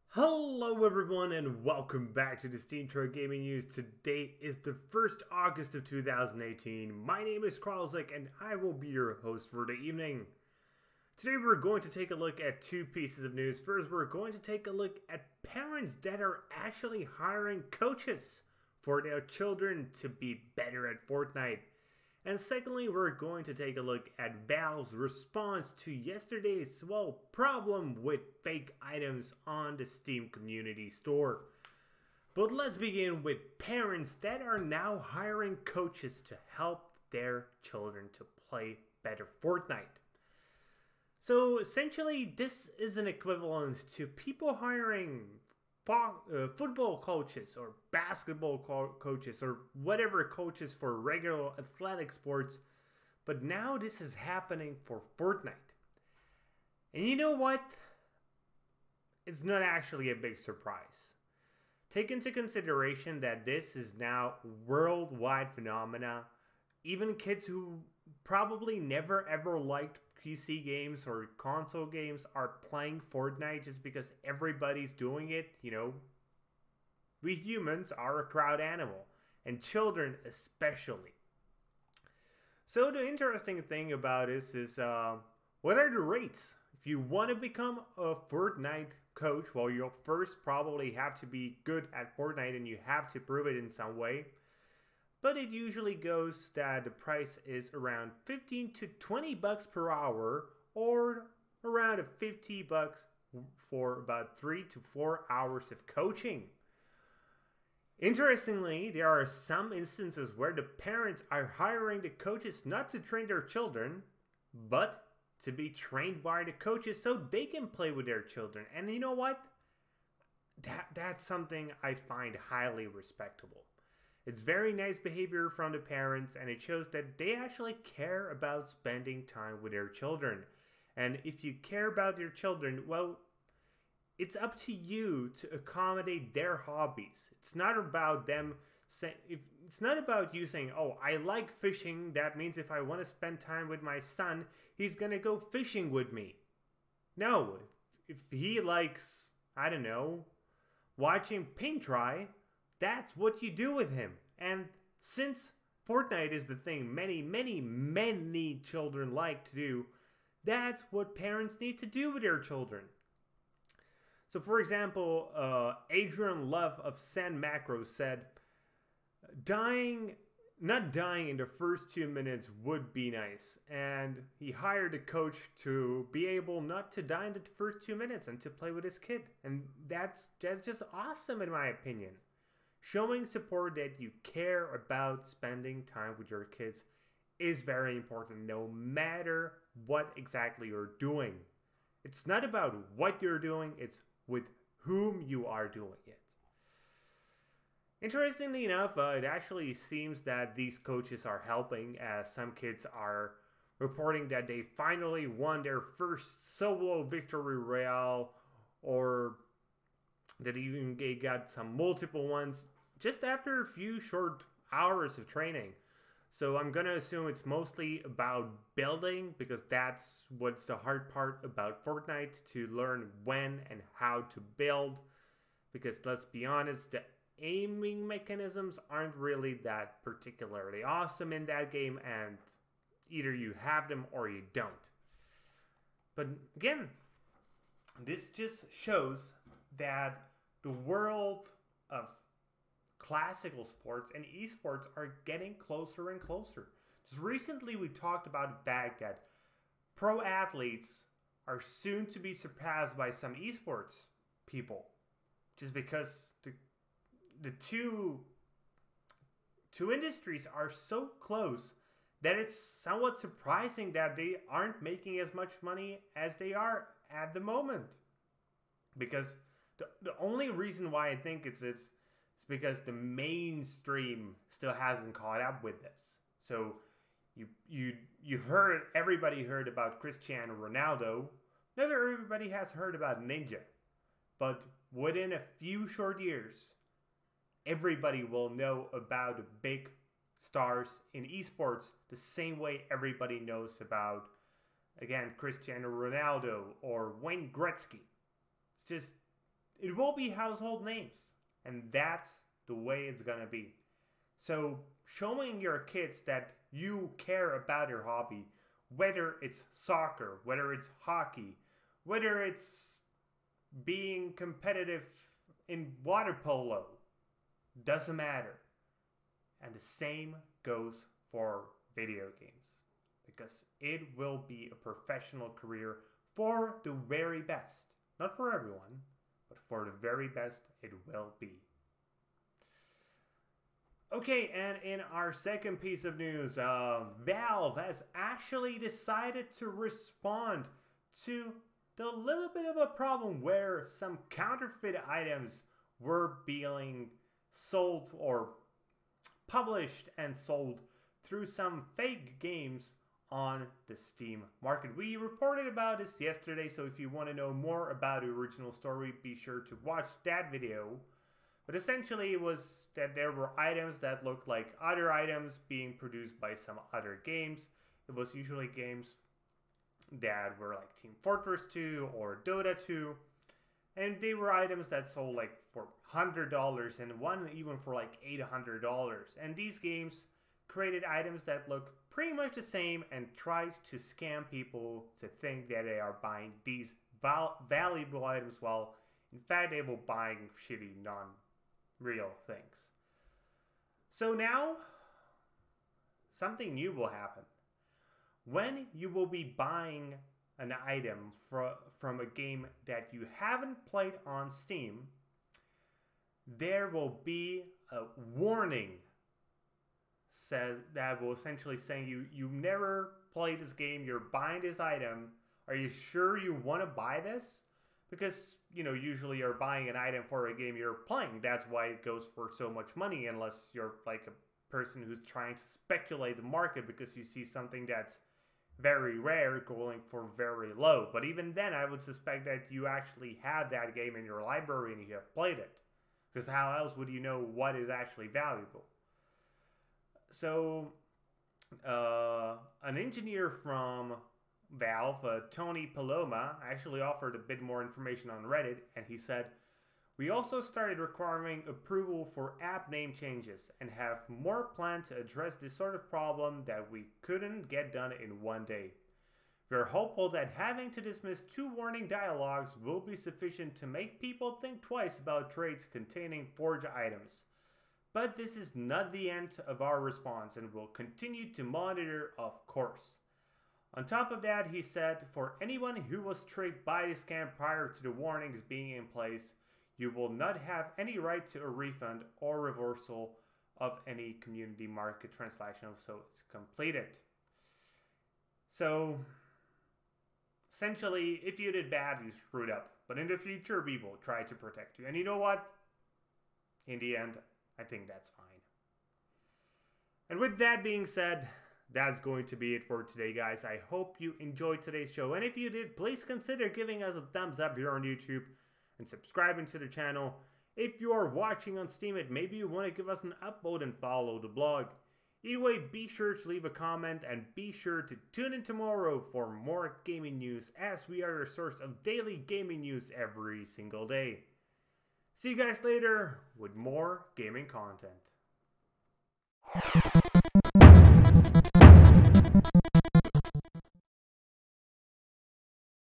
Hello everyone and welcome back to the SteemTrail Gaming News. Today is the 1st August of 2018. My name is Kralizec and I will be your host for the evening. Today we're going to take a look at two pieces of news. First, we're going to take a look at parents that are actually hiring coaches for their children to be better at Fortnite. And secondly, we're going to take a look at Valve's response to yesterday's, problem with fake items on the Steam community store. But let's begin with parents that are now hiring coaches to help their children to play better Fortnite. So essentially, this is an equivalent to people hiring football coaches or basketball coaches or whatever coaches for regular athletic sports, but now this is happening for Fortnite. And you know what? It's not actually a big surprise. Take into consideration that this is now a worldwide phenomena. Even kids who probably never ever liked PC games or console games are playing Fortnite just because everybody's doing it. You know, we humans are a crowd animal, and children especially. So the interesting thing about this is, what are the rates? If you want to become a Fortnite coach, well, you'll first probably have to be good at Fortnite and you have to prove it in some way. But it usually goes that the price is around 15 to 20 bucks per hour, or around $50 for about 3 to 4 hours of coaching. Interestingly, there are some instances where the parents are hiring the coaches not to train their children, but to be trained by the coaches so they can play with their children. And you know what? That's something I find highly respectable. It's very nice behavior from the parents, and it shows that they actually care about spending time with their children. And if you care about your children, well, it's up to you to accommodate their hobbies. It's not about them saying, it's not about you saying, oh, I like fishing. That means if I want to spend time with my son, he's going to go fishing with me. No, if he likes, I don't know, watching paint dry, that's what you do with him. And since Fortnite is the thing many children like to do, that's what parents need to do with their children. So for example, Adrian Love of Sand Macro said, not dying in the first 2 minutes would be nice. And he hired a coach to be able not to die in the first 2 minutes and to play with his kid. And that's just awesome in my opinion. Showing support that you care about spending time with your kids is very important, no matter what exactly you're doing. It's not about what you're doing, it's with whom you are doing it. Interestingly enough, it actually seems that these coaches are helping, as some kids are reporting that they finally won their first solo victory royale, or that even they got some multiple ones just after a few short hours of training. So I'm gonna assume it's mostly about building, because that's what's the hard part about Fortnite, to learn when and how to build. Because let's be honest, the aiming mechanisms aren't really that particularly awesome in that game, and either you have them or you don't. But again, this just shows that the world of classical sports and esports are getting closer and closer. Just recently we talked about the fact that pro athletes are soon to be surpassed by some esports people, just because the two industries are so close that it's somewhat surprising that they aren't making as much money as they are at the moment. Because the only reason why I think it's because the mainstream still hasn't caught up with this. So everybody heard about Cristiano Ronaldo. Not everybody has heard about Ninja. But within a few short years, everybody will know about a big stars in esports the same way everybody knows about, again, Cristiano Ronaldo or Wayne Gretzky. It's just, it will be household names, and that's the way it's gonna be. So showing your kids that you care about your hobby, whether it's soccer, whether it's hockey, whether it's being competitive in water polo, doesn't matter. And the same goes for video games, because it will be a professional career for the very best. Not for everyone, but for the very best it will be. Okay, and in our second piece of news, Valve has actually decided to respond to the little bit of a problem where some counterfeit items were being sold or published and sold through some fake games on the Steam market. We reported about this yesterday, so if you want to know more about the original story, be sure to watch that video. But essentially it was that there were items that looked like other items being produced by some other games. It was usually games that were like Team Fortress 2 or Dota 2. And they were items that sold like for $100 and one even for like $800. And these games created items that look pretty much the same and tried to scam people to think that they are buying these valuable items while in fact they were buying shitty non-real things. So now something new will happen. When you will be buying an item from a game that you haven't played on Steam, there will be a warning that will essentially say you never played this game, you're buying this item, are you sure you want to buy this? Because, you know, usually you're buying an item for a game you're playing. That's why it goes for so much money, unless you're like a person who's trying to speculate the market because you see something that's very rare going for very low. But even then, I would suspect that you actually have that game in your library and you have played it. Because how else would you know what is actually valuable? So, an engineer from Valve, Tony Paloma, actually offered a bit more information on Reddit, and he said, "We also started requiring approval for app name changes and have more planned to address this sort of problem that we couldn't get done in one day. We are hopeful that having to dismiss 2 warning dialogues will be sufficient to make people think twice about trades containing forged items. But this is not the end of our response and we'll continue to monitor, of course." On top of that, he said, "For anyone who was tricked by the scam prior to the warnings being in place, you will not have any right to a refund or reversal of any community market transaction so it's completed." So, essentially, if you did bad, you screwed up. But in the future, we will try to protect you. And you know what? In the end, I think that's fine. And with that being said, that's going to be it for today, guys. I hope you enjoyed today's show. And if you did, please consider giving us a thumbs up here on YouTube and subscribing to the channel. If you are watching on Steam, maybe you want to give us an upvote and follow the blog. Either way, be sure to leave a comment and be sure to tune in tomorrow for more gaming news, as we are your source of daily gaming news every single day. See you guys later with more gaming content.